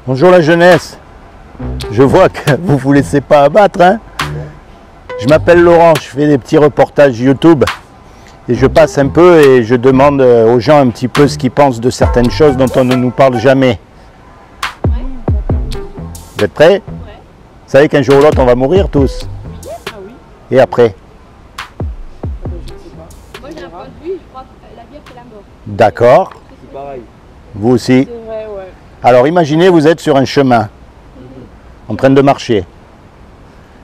Bonjour la jeunesse. Je vois que vous ne vous laissez pas abattre, hein. Je m'appelle Laurent, je fais des petits reportages YouTube. Et je passe un peu et je demande aux gens un petit peu ce qu'ils pensent de certaines choses dont on ne nous parle jamais. Vous êtes prêts? Vous savez qu'un jour ou l'autre on va mourir tous. Et après? Moi j'ai un point de vue, je crois que la vie après la mort. D'accord. C'est pareil. Vous aussi? C'est vrai, ouais. Alors imaginez, vous êtes sur un chemin, en train de marcher.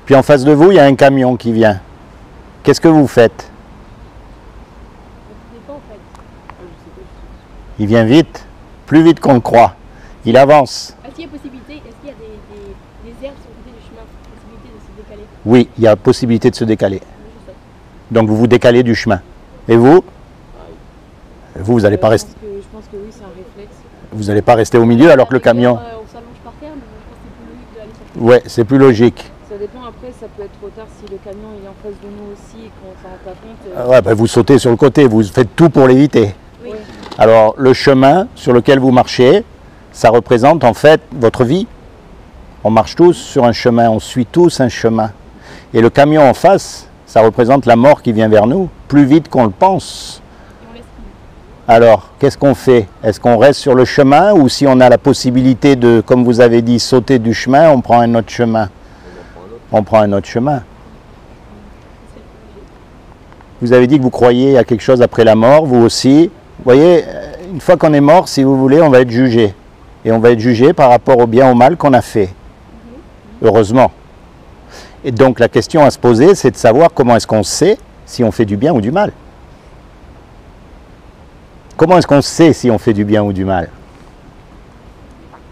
Puis en face de vous, il y a un camion qui vient. Qu'est-ce que vous faites? Ça dépend en fait. Il vient vite, plus vite qu'on le croit. Il avance. Est-ce qu'il y a possibilité, est-ce qu'il y a des herbes sur le côté du chemin, possibilité de se décaler? Oui, il y a possibilité de se décaler. Oui, je sais. Donc vous vous décalez du chemin. Et vous? Vous n'allez pas rester. Je pense que oui, c'est un réflexe. Vous n'allez pas rester au milieu alors que le camion. On s'allonge par terre, mais je pense que c'est plus logique d'aller sur le Ouais, c'est plus logique. Ça dépend, après ça peut être trop tard si le camion il est en face de nous aussi et qu'on s'en rend pas compte. Ouais, ben vous sautez sur le côté, vous faites tout pour l'éviter. Oui. Alors le chemin sur lequel vous marchez, ça représente en fait votre vie. On marche tous sur un chemin, on suit tous un chemin. Et le camion en face, ça représente la mort qui vient vers nous, plus vite qu'on le pense. Et on laisse couler. Alors, qu'est-ce qu'on fait? Est-ce qu'on reste sur le chemin ou si on a la possibilité de, comme vous avez dit, sauter du chemin, on prend un autre chemin? On prend un autre chemin. Vous avez dit que vous croyez à quelque chose après la mort, vous aussi. Vous voyez, une fois qu'on est mort, si vous voulez, on va être jugé. Et on va être jugé par rapport au bien ou au mal qu'on a fait. Heureusement. Et donc la question à se poser, c'est de savoir comment est-ce qu'on sait si on fait du bien ou du mal. Comment est-ce qu'on sait si on fait du bien ou du mal?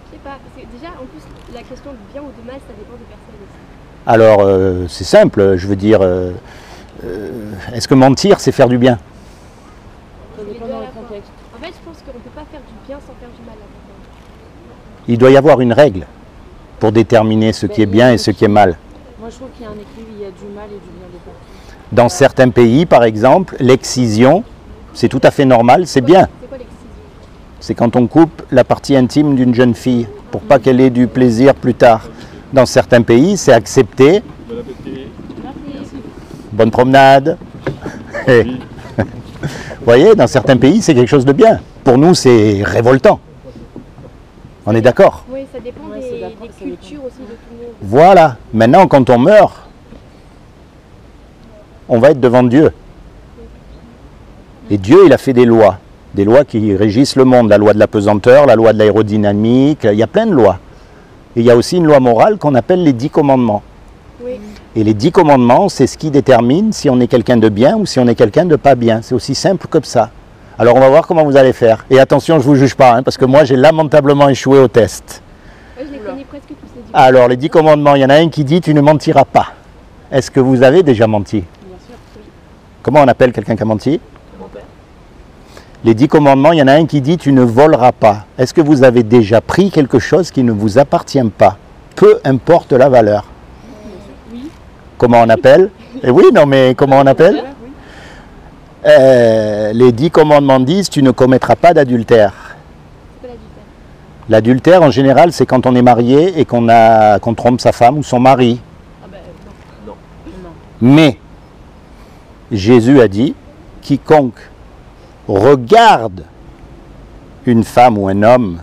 Je sais pas, parce que déjà, en plus, la question du bien ou du mal, ça dépend des personnes aussi. Alors, c'est simple, je veux dire, est-ce que mentir, c'est faire du bien? Ça Les dépend deux à dans la le fois. contexte. En fait, je pense qu'on ne peut pas faire du bien sans faire du mal. Là, Il doit y avoir une règle pour déterminer ce qui est bien et ce qui est mal. Moi je trouve qu'il y a un équilibre, il y a du mal et du bien de partout. Dans certains pays, par exemple, l'excision, c'est tout à fait normal, c'est bien. C'est quoi l'excision? C'est quand on coupe la partie intime d'une jeune fille pour pas qu'elle ait du plaisir plus tard. Dans certains pays, c'est accepté. Bon appétit. Merci. Bonne promenade. Vous voyez, dans certains pays, c'est quelque chose de bien. Pour nous, c'est révoltant. On est d'accord? Oui, ça dépend Ouais, c'est d'accord, des ça dépend. cultures aussi de tout le monde. Voilà. Maintenant, quand on meurt, on va être devant Dieu. Et Dieu, il a fait des lois qui régissent le monde. La loi de la pesanteur, la loi de l'aérodynamique, il y a plein de lois. Et il y a aussi une loi morale qu'on appelle les 10 commandements. Oui. Et les 10 commandements, c'est ce qui détermine si on est quelqu'un de bien ou si on est quelqu'un de pas bien. C'est aussi simple comme ça. Alors on va voir comment vous allez faire. Et attention, je ne vous juge pas, hein, parce que moi j'ai lamentablement échoué au test. Ouais, je les connais presque tous les 10. Alors les 10 commandements, il y en a un qui dit tu ne mentiras pas. Est-ce que vous avez déjà menti? Bien sûr. Comment on appelle quelqu'un qui a menti? Les 10 commandements, il y en a un qui dit tu ne voleras pas. Est-ce que vous avez déjà pris quelque chose qui ne vous appartient pas? Peu importe la valeur. Oui. Comment on appelle? Eh oui, non mais comment on appelle? Les 10 commandements disent tu ne commettras pas d'adultère. C'est pas l'adultère. L'adultère en général c'est quand on est marié et qu'on trompe sa femme ou son mari. Ah ben non. Mais Jésus a dit quiconque regarde une femme ou un homme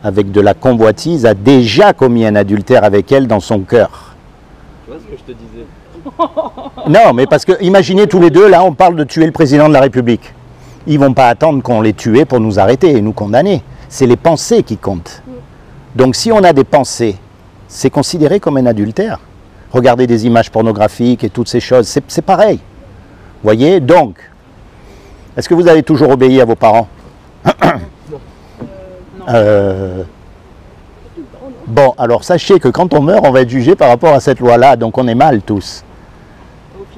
avec de la convoitise a déjà commis un adultère avec elle dans son cœur. Tu vois ce que je te disais? Non, mais parce que imaginez tous les deux, là on parle de tuer le président de la République. Ils vont pas attendre qu'on les tue pour nous arrêter et nous condamner. C'est les pensées qui comptent. Donc si on a des pensées, c'est considéré comme un adultère. Regarder des images pornographiques et toutes ces choses, c'est pareil. Voyez, donc, est-ce que vous avez toujours obéi à vos parents? Bon, alors sachez que quand on meurt, on va être jugé par rapport à cette loi-là, donc on est mal tous.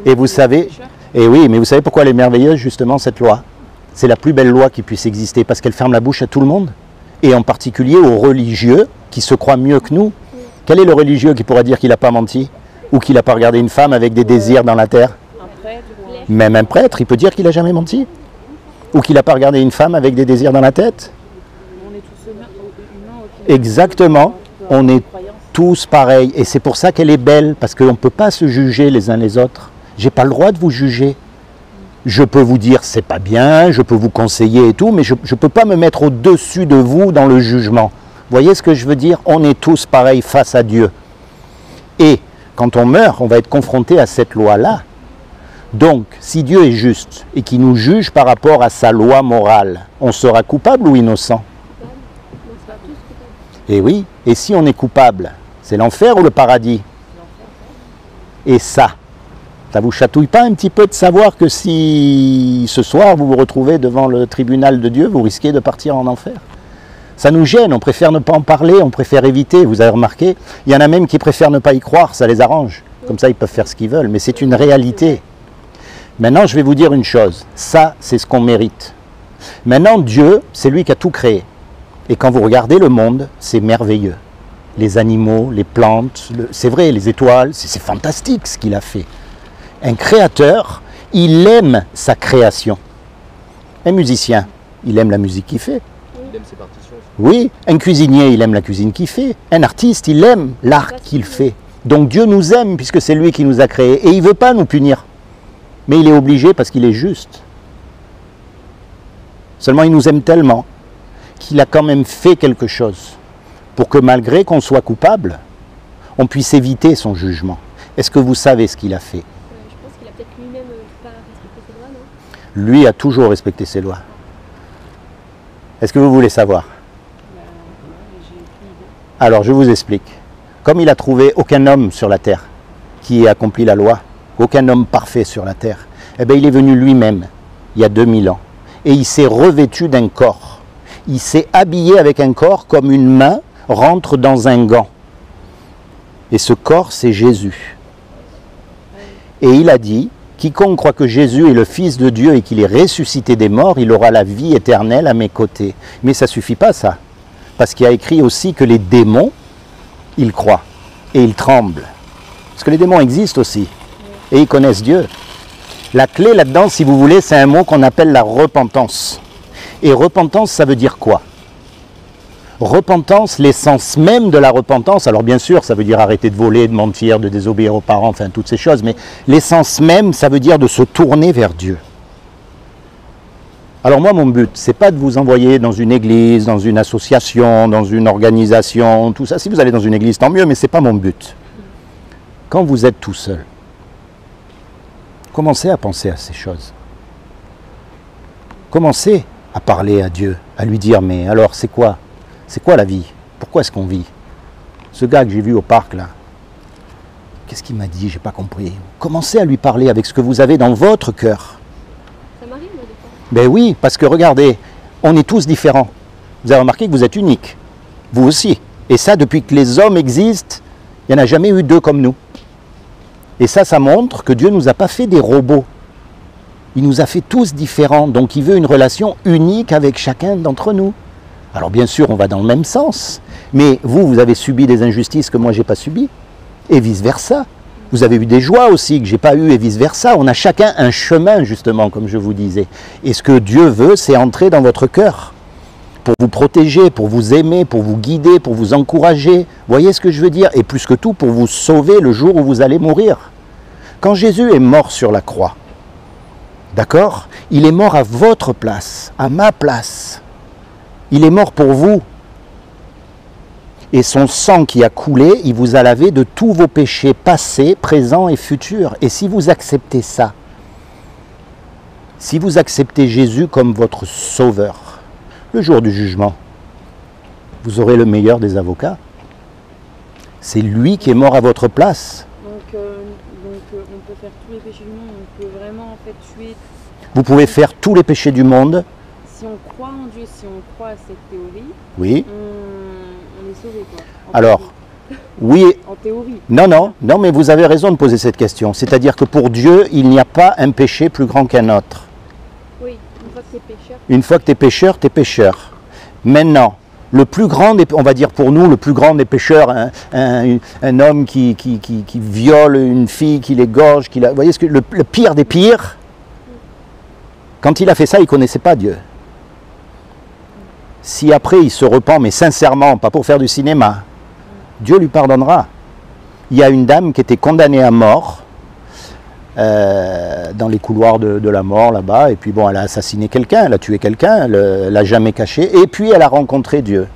Et vous savez, et oui, mais vous savez pourquoi elle est merveilleuse justement cette loi? C'est la plus belle loi qui puisse exister parce qu'elle ferme la bouche à tout le monde, et en particulier aux religieux qui se croient mieux que nous. Quel est le religieux qui pourra dire qu'il n'a pas menti ou qu'il n'a pas regardé une femme avec des désirs dans la terre? Un prêtre ou un... Même un prêtre, il peut dire qu'il n'a jamais menti ou qu'il n'a pas regardé une femme avec des désirs dans la tête. On est tous tous humains au final. Exactement, on est tous pareils. Et c'est pour ça qu'elle est belle, parce qu'on ne peut pas se juger les uns les autres. J'ai pas le droit de vous juger. Je peux vous dire c'est pas bien, je peux vous conseiller et tout, mais je ne peux pas me mettre au-dessus de vous dans le jugement. Vous voyez ce que je veux dire? On est tous pareils face à Dieu. Et quand on meurt, on va être confronté à cette loi-là. Donc, si Dieu est juste et qu'il nous juge par rapport à sa loi morale, on sera coupable ou innocent? Et oui, et si on est coupable, c'est l'enfer ou le paradis? Et ça vous chatouille pas un petit peu de savoir que si ce soir vous vous retrouvez devant le tribunal de Dieu, vous risquez de partir en enfer? Ça nous gêne, on préfère ne pas en parler, on préfère éviter, vous avez remarqué, il y en a même qui préfèrent ne pas y croire, ça les arrange. Comme ça ils peuvent faire ce qu'ils veulent, mais c'est une réalité. Maintenant je vais vous dire une chose, ça c'est ce qu'on mérite. Maintenant Dieu, c'est lui qui a tout créé. Et quand vous regardez le monde, c'est merveilleux. Les animaux, les plantes, c'est vrai, les étoiles, c'est fantastique ce qu'il a fait. Un créateur, il aime sa création. Un musicien, il aime la musique qu'il fait. Il aime ses partitions. Oui, un cuisinier, il aime la cuisine qu'il fait. Un artiste, il aime l'art qu'il fait. Donc Dieu nous aime puisque c'est lui qui nous a créés. Et il ne veut pas nous punir. Mais il est obligé parce qu'il est juste. Seulement il nous aime tellement qu'il a quand même fait quelque chose pour que malgré qu'on soit coupable, on puisse éviter son jugement. Est-ce que vous savez ce qu'il a fait? Je pense qu'il a peut-être lui-même pas respecté ses lois, non? Lui a toujours respecté ses lois. Est-ce que vous voulez savoir? Alors je vous explique. Comme il a trouvé aucun homme sur la terre qui ait accompli la loi, aucun homme parfait sur la terre, eh bien il est venu lui-même, il y a 2000 ans, et il s'est revêtu d'un corps. Il s'est habillé avec un corps comme une main rentre dans un gant. Et ce corps, c'est Jésus. Et il a dit, quiconque croit que Jésus est le Fils de Dieu et qu'il est ressuscité des morts, il aura la vie éternelle à mes côtés. Mais ça ne suffit pas ça. Parce qu'il y a écrit aussi que les démons, ils croient et ils tremblent. Parce que les démons existent aussi. Et ils connaissent Dieu. La clé là-dedans, si vous voulez, c'est un mot qu'on appelle la repentance. Et repentance, ça veut dire quoi? Repentance, l'essence même de la repentance, alors bien sûr, ça veut dire arrêter de voler, de mentir, de désobéir aux parents, enfin toutes ces choses, mais l'essence même, ça veut dire de se tourner vers Dieu. Alors moi, mon but, c'est pas de vous envoyer dans une église, dans une association, dans une organisation, tout ça. Si vous allez dans une église, tant mieux, mais c'est pas mon but. Quand vous êtes tout seul, commencez à penser à ces choses. Commencez à parler à Dieu, à lui dire, mais alors c'est quoi? C'est quoi la vie? Pourquoi est-ce qu'on vit? Ce gars que j'ai vu au parc là, qu'est-ce qu'il m'a dit? J'ai pas compris. Commencez à lui parler avec ce que vous avez dans votre cœur. Ça m'arrive, moi, des fois. Ben oui, parce que regardez, on est tous différents. Vous avez remarqué que vous êtes uniques. Vous aussi. Et ça, depuis que les hommes existent, il n'y en a jamais eu deux comme nous. Et ça montre que Dieu ne nous a pas fait des robots. Il nous a fait tous différents. Donc il veut une relation unique avec chacun d'entre nous. Alors bien sûr, on va dans le même sens. Mais vous avez subi des injustices que moi, je n'ai pas subies. Et vice-versa. Vous avez eu des joies aussi que je n'ai pas eues et vice-versa. On a chacun un chemin, justement, comme je vous disais. Et ce que Dieu veut, c'est entrer dans votre cœur. Pour vous protéger, pour vous aimer, pour vous guider, pour vous encourager. Vous voyez ce que je veux dire? Et plus que tout, pour vous sauver le jour où vous allez mourir. Quand Jésus est mort sur la croix, d'accord? Il est mort à votre place, à ma place. Il est mort pour vous. Et son sang qui a coulé, il vous a lavé de tous vos péchés passés, présents et futurs. Et si vous acceptez ça, si vous acceptez Jésus comme votre sauveur, le jour du jugement, vous aurez le meilleur des avocats. C'est lui qui est mort à votre place. Donc on peut faire tous les péchés du monde, on peut vraiment en fait tuer. Vous pouvez faire tous les péchés du monde. Si on croit en Dieu, si on croit à cette théorie, Oui. on est sauvé quoi. Alors, oui. En théorie. Non, mais vous avez raison de poser cette question. C'est-à-dire que pour Dieu, il n'y a pas un péché plus grand qu'un autre. Oui, une fois que t'es pécheur. Une fois que tu es pécheur, tu es pécheur. Maintenant, le plus grand, on va dire pour nous, le plus grand des pécheurs, un homme qui viole une fille, qui l'égorge, vous voyez ce que le pire des pires, quand il a fait ça, il ne connaissait pas Dieu. si après il se repent, mais sincèrement, pas pour faire du cinéma, Dieu lui pardonnera. Il y a une dame qui était condamnée à mort dans les couloirs de la mort là-bas, et puis bon, elle a assassiné quelqu'un, elle a tué quelqu'un, elle l'a jamais caché, et puis elle a rencontré Dieu.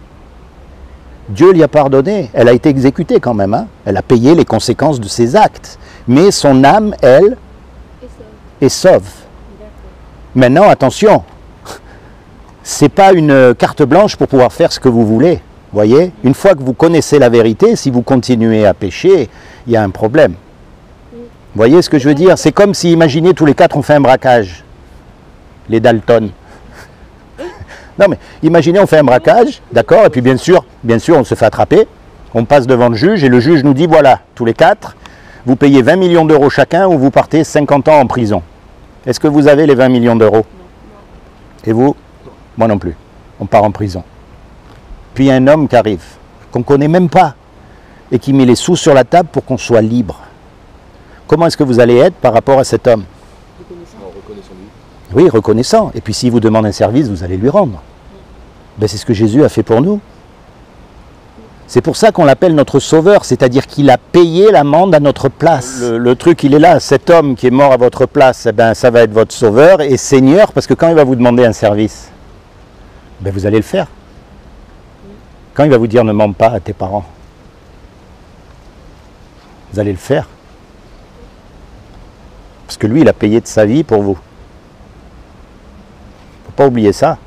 Dieu lui a pardonné, elle a été exécutée quand même, hein. Elle a payé les conséquences de ses actes, mais son âme, elle, est sauve. Maintenant, attention, c'est pas une carte blanche pour pouvoir faire ce que vous voulez. Voyez, une fois que vous connaissez la vérité, si vous continuez à pécher, il y a un problème. Voyez ce que je veux dire? C'est comme si, imaginez, tous les quatre on fait un braquage. Les Dalton. Non mais, imaginez, on fait un braquage, d'accord? Et puis bien sûr, on se fait attraper. On passe devant le juge et le juge nous dit, voilà, tous les quatre, vous payez 20 millions d'euros chacun ou vous partez 50 ans en prison. Est-ce que vous avez les 20 millions d'euros? Et vous? Moi non plus. On part en prison. Puis il y a un homme qui arrive, qu'on ne connaît même pas, et qui met les sous sur la table pour qu'on soit libre. Comment est-ce que vous allez être par rapport à cet homme? Reconnaissant lui. Oui, reconnaissant. Et puis s'il vous demande un service, vous allez lui rendre. Ben, c'est ce que Jésus a fait pour nous. C'est pour ça qu'on l'appelle notre sauveur, c'est-à-dire qu'il a payé l'amende à notre place. Le truc, il est là, cet homme qui est mort à votre place, eh ben, ça va être votre sauveur et Seigneur, parce que quand il va vous demander un service, ben, vous allez le faire. Quand il va vous dire ne mens pas à tes parents, vous allez le faire. Parce que lui, il a payé de sa vie pour vous. Il ne faut pas oublier ça.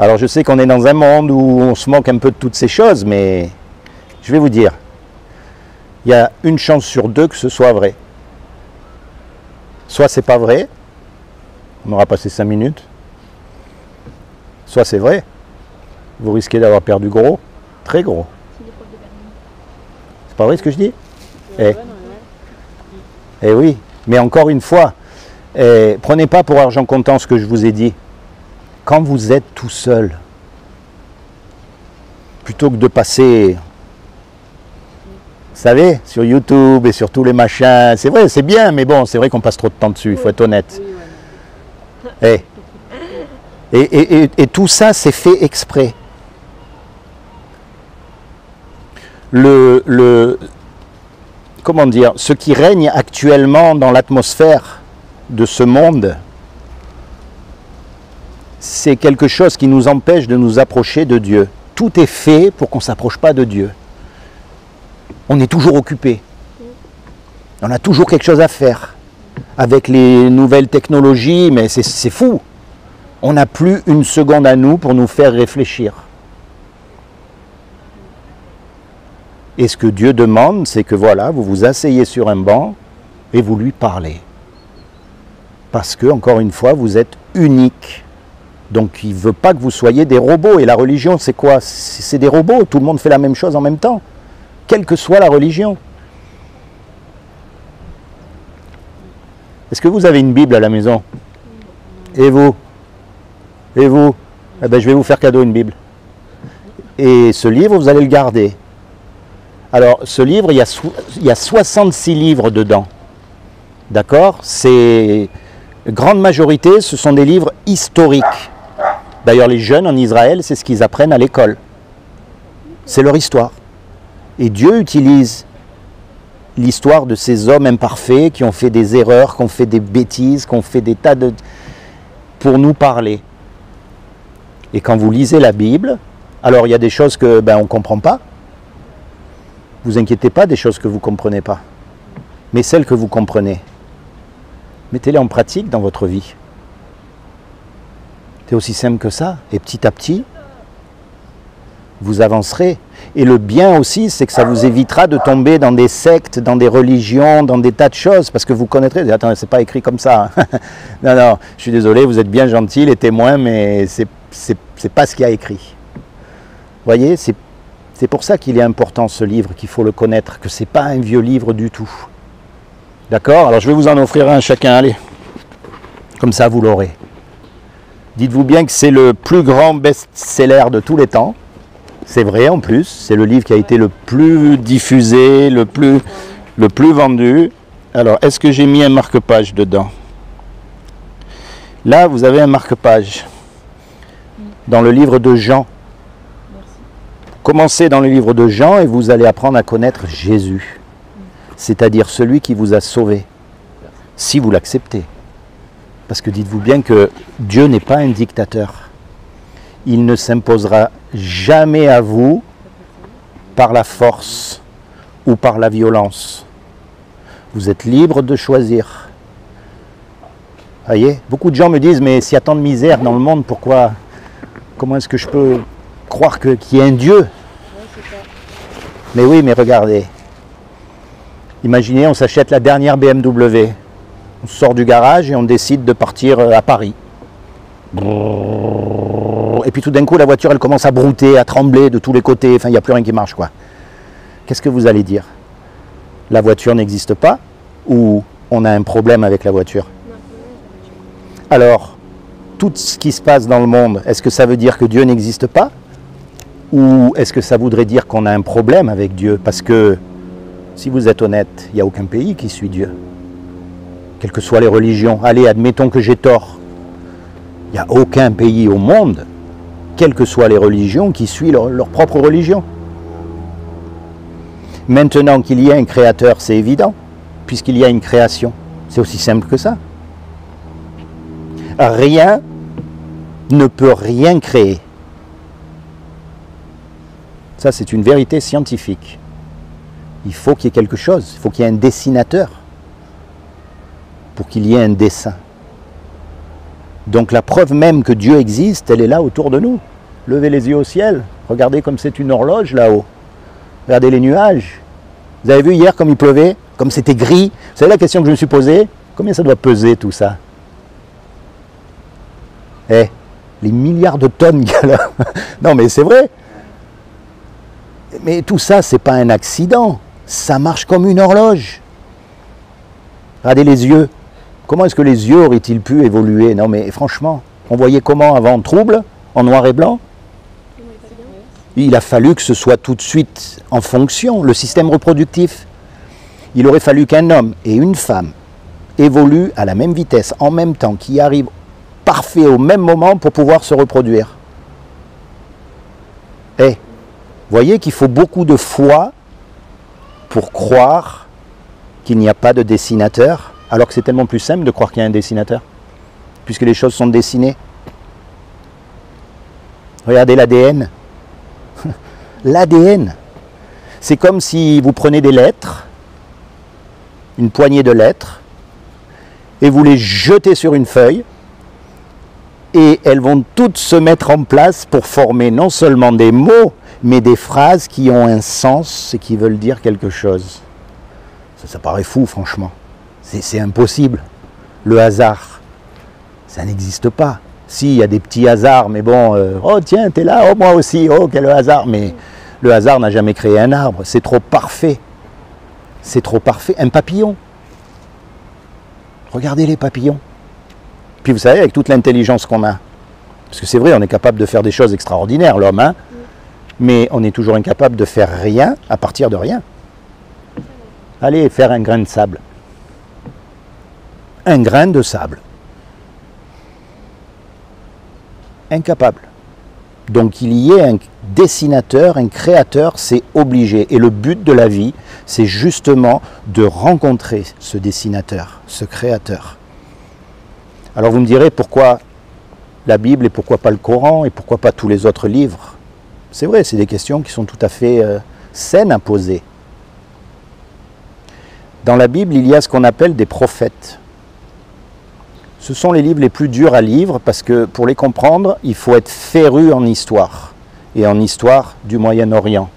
Alors je sais qu'on est dans un monde où on se moque un peu de toutes ces choses, mais je vais vous dire, il y a une chance sur deux que ce soit vrai. Soit c'est pas vrai, on aura passé 5 minutes, soit c'est vrai, vous risquez d'avoir perdu gros, très gros. C'est pas vrai ce que je dis? Eh oui, mais encore une fois, prenez pas pour argent comptant ce que je vous ai dit. Quand vous êtes tout seul, plutôt que de passer, vous savez, sur YouTube et sur tous les machins, c'est vrai, c'est bien, mais bon, c'est vrai qu'on passe trop de temps dessus, il faut être honnête. Et tout ça, c'est fait exprès. Comment dire, ce qui règne actuellement dans l'atmosphère de ce monde, c'est quelque chose qui nous empêche de nous approcher de Dieu. Tout est fait pour qu'on ne s'approche pas de Dieu. On est toujours occupé. On a toujours quelque chose à faire. Avec les nouvelles technologies, mais c'est fou. On n'a plus une seconde à nous pour nous faire réfléchir. Et ce que Dieu demande, c'est que voilà, vous vous asseyez sur un banc et vous lui parlez. Parce que, encore une fois, vous êtes unique. Donc il ne veut pas que vous soyez des robots. Et la religion, c'est quoi? C'est des robots. Tout le monde fait la même chose en même temps. Quelle que soit la religion. Est-ce que vous avez une Bible à la maison? Et vous? Et vous? Eh bien, je vais vous faire cadeau une Bible. Et ce livre, vous allez le garder. Alors, ce livre, il y a 66 livres dedans. D'accord? C'est... Grande majorité, ce sont des livres historiques. D'ailleurs, les jeunes en Israël, c'est ce qu'ils apprennent à l'école. C'est leur histoire. Et Dieu utilise l'histoire de ces hommes imparfaits qui ont fait des erreurs, qui ont fait des bêtises, qui ont fait des tas de... pour nous parler. Et quand vous lisez la Bible, alors il y a des choses que on ne comprend pas. Vous inquiétez pas des choses que vous ne comprenez pas. Mais celles que vous comprenez, mettez-les en pratique dans votre vie. C'est aussi simple que ça. Et petit à petit, vous avancerez. Et le bien aussi, c'est que ça vous évitera de tomber dans des sectes, dans des religions, dans des tas de choses. Parce que vous connaîtrez, attends, c'est pas écrit comme ça. Non, non, je suis désolé, vous êtes bien gentils, les témoins, mais c'est pas ce qu'il y a écrit. Vous voyez, c'est pour ça qu'il est important ce livre, qu'il faut le connaître, que c'est pas un vieux livre du tout. D'accord? Alors je vais vous en offrir un chacun, allez. Comme ça, vous l'aurez. Dites-vous bien que c'est le plus grand best-seller de tous les temps. C'est vrai en plus, c'est le livre qui a été le plus diffusé, le plus vendu. Alors, est-ce que j'ai mis un marque-page dedans? Là, vous avez un marque-page. dans le livre de Jean. Merci. Commencez dans le livre de Jean et vous allez apprendre à connaître Jésus, c'est-à-dire celui qui vous a sauvé, si vous l'acceptez. Parce que dites-vous bien que Dieu n'est pas un dictateur. Il ne s'imposera jamais à vous par la force ou par la violence. Vous êtes libre de choisir. Voyez, beaucoup de gens me disent, mais s'il y a tant de misère dans le monde, comment est-ce que je peux croire qu'il y a un Dieu? Ouais, c'est ça. Mais oui, mais regardez. Imaginez, on s'achète la dernière BMW. On sort du garage et on décide de partir à Paris. Et puis tout d'un coup, la voiture, elle commence à brouter, à trembler de tous les côtés. Enfin, il n'y a plus rien qui marche, quoi. Qu'est-ce que vous allez dire? La voiture n'existe pas ou on a un problème avec la voiture? Alors, tout ce qui se passe dans le monde, est-ce que ça veut dire que Dieu n'existe pas? Ou est-ce que ça voudrait dire qu'on a un problème avec Dieu? Parce que, si vous êtes honnête, il n'y a aucun pays qui suit Dieu. Quelles que soient les religions. Allez, admettons que j'ai tort. Il n'y a aucun pays au monde, quelles que soient les religions, qui suit leur propre religion. Maintenant qu'il y a un créateur, c'est évident, puisqu'il y a une création. C'est aussi simple que ça. Rien ne peut rien créer. Ça, c'est une vérité scientifique. Il faut qu'il y ait quelque chose, il faut qu'il y ait un dessinateur pour qu'il y ait un dessin. Donc la preuve même que Dieu existe, elle est là autour de nous. Levez les yeux au ciel, regardez comme c'est une horloge là-haut. Regardez les nuages. Vous avez vu hier comme il pleuvait, comme c'était gris. Vous savez la question que je me suis posée? Combien ça doit peser tout ça? Eh, les milliards de tonnes qu'il y a là. Non mais c'est vrai. Mais tout ça, c'est pas un accident. Ça marche comme une horloge. Regardez les yeux. Comment est-ce que les yeux auraient-ils pu évoluer? Non mais franchement, on voyait comment avant? Trouble, en noir et blanc? Il a fallu que ce soit tout de suite en fonction, le système reproductif. Il aurait fallu qu'un homme et une femme évoluent à la même vitesse, en même temps, qui arrivent parfait au même moment pour pouvoir se reproduire. Eh, voyez qu'il faut beaucoup de foi pour croire qu'il n'y a pas de dessinateur, alors que c'est tellement plus simple de croire qu'il y a un dessinateur, puisque les choses sont dessinées. Regardez l'ADN. L'ADN, c'est comme si vous prenez des lettres, une poignée de lettres, et vous les jetez sur une feuille, et elles vont toutes se mettre en place pour former non seulement des mots, mais des phrases qui ont un sens et qui veulent dire quelque chose. Ça paraît fou, franchement. C'est impossible. Le hasard, ça n'existe pas. Si, il y a des petits hasards, mais bon, oh tiens, t'es là, oh moi aussi, oh quel hasard. Mais le hasard n'a jamais créé un arbre, c'est trop parfait. C'est trop parfait. Un papillon. Regardez les papillons. Puis vous savez, avec toute l'intelligence qu'on a, parce que c'est vrai, on est capable de faire des choses extraordinaires, l'homme, hein, mais on est toujours incapable de faire rien à partir de rien. Allez, faire un grain de sable. Un grain de sable. Incapable. Donc il y ait un dessinateur, un créateur, c'est obligé. Et le but de la vie, c'est justement de rencontrer ce dessinateur, ce créateur. Alors vous me direz pourquoi la Bible et pourquoi pas le Coran et pourquoi pas tous les autres livres? C'est vrai, c'est des questions qui sont tout à fait saines à poser. Dans la Bible, il y a ce qu'on appelle des prophètes. Ce sont les livres les plus durs à lire parce que pour les comprendre, il faut être féru en histoire. Et en histoire du Moyen-Orient,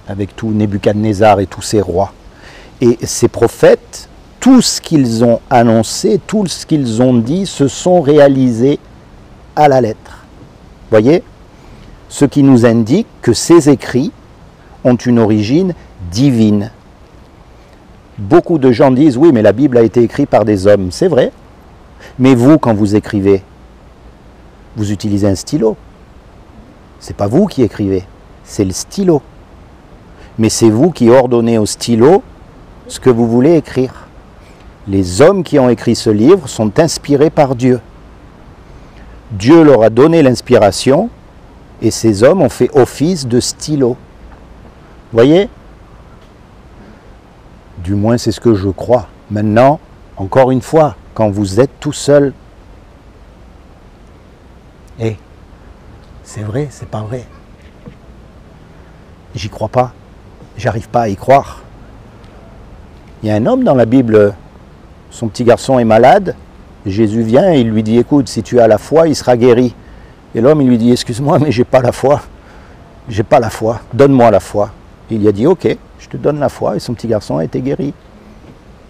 avec tout Nebuchadnezzar et tous ses rois. Et ces prophètes, tout ce qu'ils ont annoncé, tout ce qu'ils ont dit, se sont réalisés à la lettre. Voyez? Ce qui nous indique que ces écrits ont une origine divine. Beaucoup de gens disent, oui, mais la Bible a été écrite par des hommes. C'est vrai. Mais vous, quand vous écrivez, vous utilisez un stylo. Ce n'est pas vous qui écrivez, c'est le stylo. Mais c'est vous qui ordonnez au stylo ce que vous voulez écrire. Les hommes qui ont écrit ce livre sont inspirés par Dieu. Dieu leur a donné l'inspiration Et ces hommes ont fait office de stylo. Vous voyez? Du moins, c'est ce que je crois. Maintenant, encore une fois, quand vous êtes tout seul, c'est vrai, c'est pas vrai. J'y crois pas. J'arrive pas à y croire. Il y a un homme dans la Bible, son petit garçon est malade, Jésus vient et il lui dit, écoute, si tu as la foi, il sera guéri. Et l'homme, il lui dit, excuse-moi, mais j'ai pas la foi. J'ai pas la foi, donne-moi la foi. Et il lui a dit, ok, je te donne la foi, et son petit garçon a été guéri.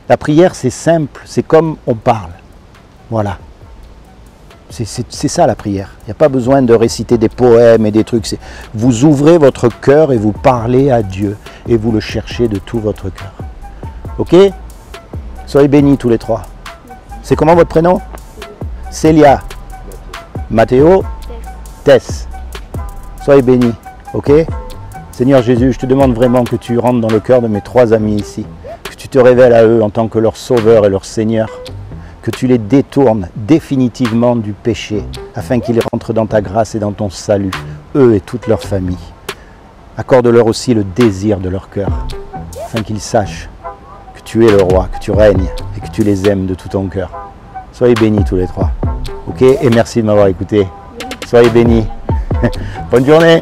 La prière, c'est simple, c'est comme on parle. Voilà. C'est ça la prière. Il n'y a pas besoin de réciter des poèmes et des trucs. Vous ouvrez votre cœur et vous parlez à Dieu. Et vous le cherchez de tout votre cœur. Ok? Soyez bénis tous les trois. C'est comment votre prénom? Célia. Mathéo. Tess. Soyez bénis. Ok? Seigneur Jésus, je te demande vraiment que tu rentres dans le cœur de mes trois amis ici. Que tu te révèles à eux en tant que leur sauveur et leur Seigneur. Que tu les détournes définitivement du péché, afin qu'ils rentrent dans ta grâce et dans ton salut, eux et toute leur famille. Accorde-leur aussi le désir de leur cœur, afin qu'ils sachent que tu es le roi, que tu règnes et que tu les aimes de tout ton cœur. Soyez bénis tous les trois. Ok? Et merci de m'avoir écouté. Soyez bénis. Bonne journée.